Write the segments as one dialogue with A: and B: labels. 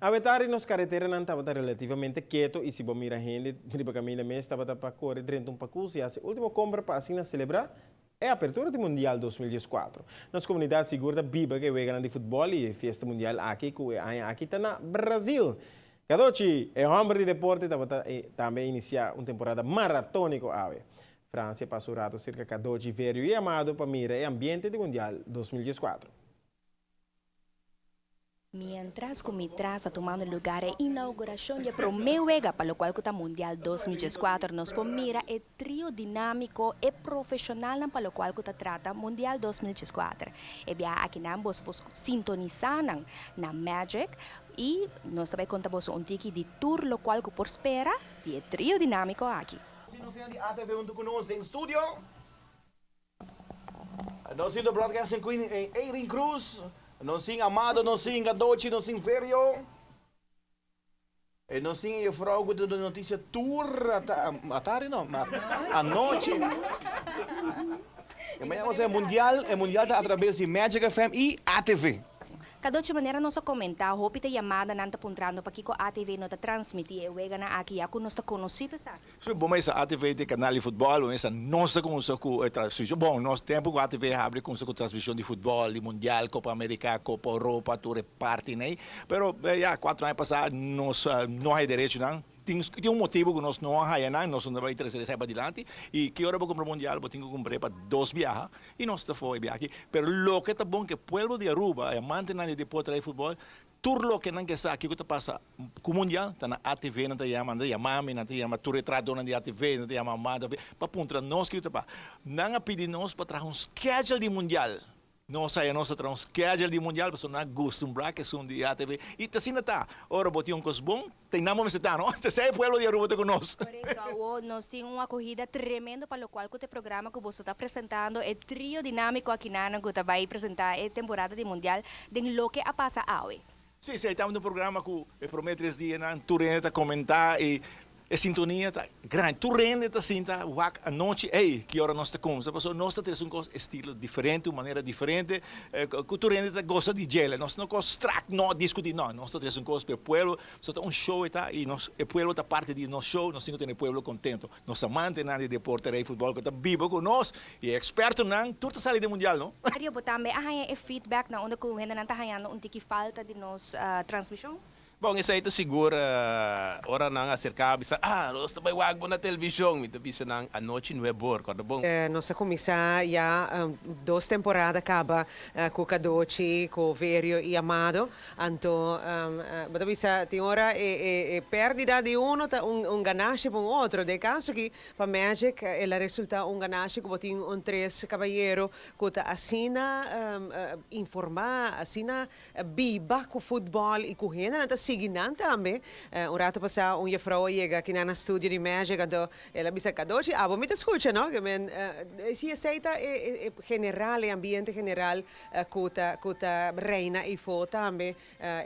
A: A vetare nos carretera não estava relativamente quieto e se bom mira gente, riba caminho mês estava para correr dentro um pacote e a última compra para assim celebrar é a abertura do Mundial 2014. Nossa comunidade segura biba que vega de futebol e festa mundial aqui que aqui está na Brasil. Cadoci é homem de deporte também iniciar uma temporada maratônica ave. França passou rato cerca de 14 velho e amado para mirar o ambiente do Mundial 2014.
B: Mientras Comitras está tomando lugar a inauguración de Promeuega, para lo cual el Mundial 2014 nos mira el trío dinámico y profesional para lo cual se trata Mundial 2014. E bien aquí ambos sintonizan na Magic y nos também contamos un tiki de tour lo cual por espera de trío dinámico aquí.
C: Si nos zijn die ATV untuk ons in studio. Nós zien de broadcasting queen Erin Cruz. Nós zien Amado, nós zien Gadochi, nós zien Ferio. E nós zien a vrouw com a notícia tour à tarde não, à noite. E amanhã é mundial está através de Magic FM e ATV.
B: Cada maneira nós comentar, hope te chamada nanta puntrando para que a ATV não transmitir e wega na aqui a nós está conhecido pesar.
D: Sim, bom, mas a ATV tem canal de futebol, mas nossa com transmissão. Bom, nosso tempo a ATV abre com transmissão de futebol, de mundial, Copa América, Copa Europa, tudo é parte, né? Pero já 4 anos passados nós não há direito não. Tem um motivo que nós não arranhamos, nós não vamos trazer isso para adiante. E que hora vou comprar mundial, vou ter que comprar para 2 viagens. E nós estamos viajar. Pero lo que está bom que o povo de Aruba, mantém de deporte de futebol, tudo lo que não quer saber, que passa com o mundial, está na ATV, não está chamando, não está chamando, tu retrato na ATV, não está chamando, para pontar nós que está não pedir nós para trazer schedule de mundial. Nós trazer schedule de mundial, para não acostumbrar que são de ATV. E assim está. Ora, botinho um coisa bom, tem nada mais está, não? Tem o povo de Aruba com nós.
B: Correto, nós temos uma corrida tremenda para o qual o programa que você está apresentando é trio dinâmico aqui na que vai apresentar a temporada de mundial de lo que a passa hoje.
D: Sim, estamos no programa que promete 3 dias, tu rende comentar e a sintonia está grande. Tu rende está assim, tá, a noite, ei, que hora nós estamos? Nós temos um estilo diferente, uma maneira diferente. Tu rende está gosta de gel, nós não gostamos não discutir, não. Nós temos um coisa para o povo, só um show tá, e o povo está parte de nosso show, nós temos o povo contento. Nós amante de deporte e futebol que está vivo com nós e é experto não, tudo está saindo mundial, não?
B: Mario, também há feedback na onde que ainda não está ganhando um tiki falta de nossa transmissão?
E: Bom, isso aí ito siguro, ora nang acerca, bisa, nós também wag mo na televisão, mito bisa nang anoche nuebor, quando bom.
F: Nossa comissão já 2 temporadas acaba com Cadoci, com Verio e Amado, então, mas bisa tem hora perdida de um ganasce para outro, de caso que para Magic ela resulta ganasce que tem 3 cavalheiro que assina informar, assina biba com futebol e correndo, seguindo também. Rato passado, vrouw chega aqui na estúdio de Magic, ela disse Cadoci, me escuta, não? Se aceita o general, o ambiente general, que reina e for também,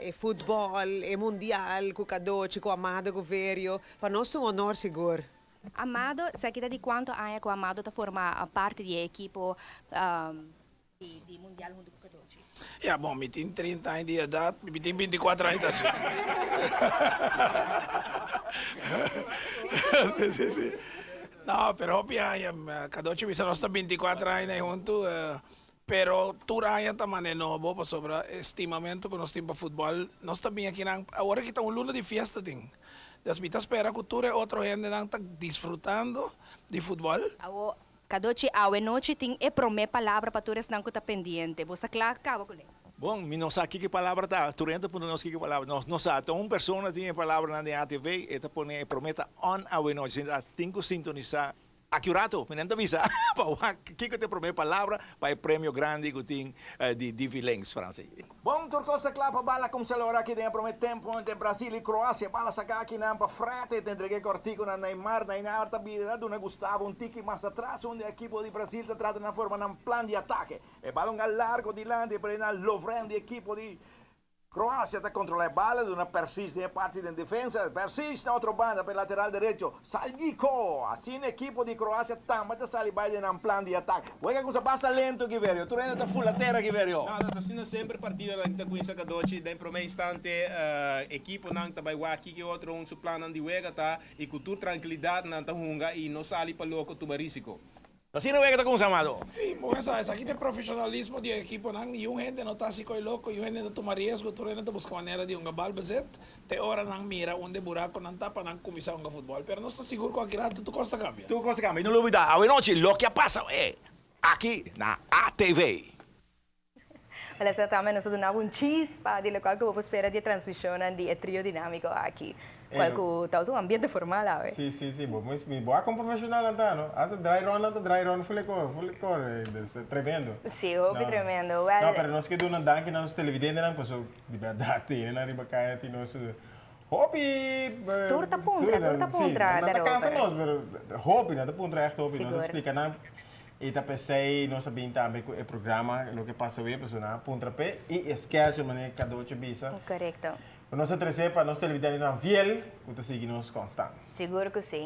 F: o futebol, o mundial, com Cadoci, com Amado, com Verio, para nós é honor seguro.
B: Amado, se aqui de quanto anos que o Amado está formando parte da equipe de mundial junto com Cadoci?
E: Ja, bom, me tem 30 anos de idade, me tem 24 anos assim. Sim. Não, pero Cadoci bisa nós 24 anos junto, pero turaya também é novo para sobre estimamento para nós tempo futebol. Nós também aqui agora que está luna de fiesta tem. Das mitas espera que tu outro gente não está desfrutando de futebol.
B: Cadoci, a noite tem promessa palavra para todos não que está pendiente. Você claro acaba com ele.
D: Bom, não sabe que palavra está. Tu rende por nós que palavra. Não sabe. Então, uma pessoa tem palavra na ATV e põe promessa on a noite. Tem que sintonizar. Accurato, me não avisa. Que te promete palavra para o prêmio grande que tem de Vilengs, francês.
C: Bom, turcosa clapa bala como se lora aqui dentro promete tempo entre Brasil e Croácia. Bala saca aqui na para frete, entre que cortico na Neymar, na harta vida do Gustavo, um tique mais atrás, onde a equipe de Brasil está tratando na forma de um plano de ataque. E balão largo de lande para na Lovren, de equipe de
D: Croácia está controlando a bola, Duna persiste em parte da defesa, persiste na outra banda, pelo lateral direito, Salgico, assim a equipe de Croácia também está salindo em plano de ataque. Olha que coisa passa lento, Giverio, tu ainda está full a terra, Giverio.
G: No, no, sino sempre partida lang com isa kadochi, daí pro meio instante equipo nang tabay waki que outro um suplano de wega tá e cultura tranquilidade nang tahunga e no sali pa louco tubarísico.
D: Assim não é que está com o Amado.
E: Sí, porque sabes, aquí tem profissionalismo de equipo nang yung gente no tá sicoy loco, yung gente no toma riesgo, tu rin na busca maneira de um gabal bazet, te ora nang mira onde buraco nang tapa nang comissão de futebol, pero não estou seguro com aquilo tu costa cambia.
D: Tu costa cambia, não olvida, a noite, lo que passa é aqui na ATV.
B: Olha, também nós damos um chispa de lo qual que vou esperar de transmissão de trio dinâmico aqui. Qual que tá o ambiente formal lá,
A: Sim, sim, sim. Mas me boa como profissional lá, não? Asa dry run, full core, tremendo.
B: Sim, hobby
A: No.
B: tremendo.
A: Não,
B: Well,
A: pero nós que do não dan que nós televidentes não, pues de verdade, não riba kaya ti nós hobby.
B: Turta punta,
A: Sim, não
B: da
A: tá cansa
B: roupa.
A: nós, pero hobby, não tá punta echt hobby. Nós
B: Seguro.
A: explica não. E tá pensei, nós sabemos também que o programa, o que passa hoje, pessoal, na punta pé e schedule maneira cada oito bisa.
B: correto.
A: Nós trazer para nós televidentes não fiel, que tá seguindo nós constante.
B: Seguro que sim.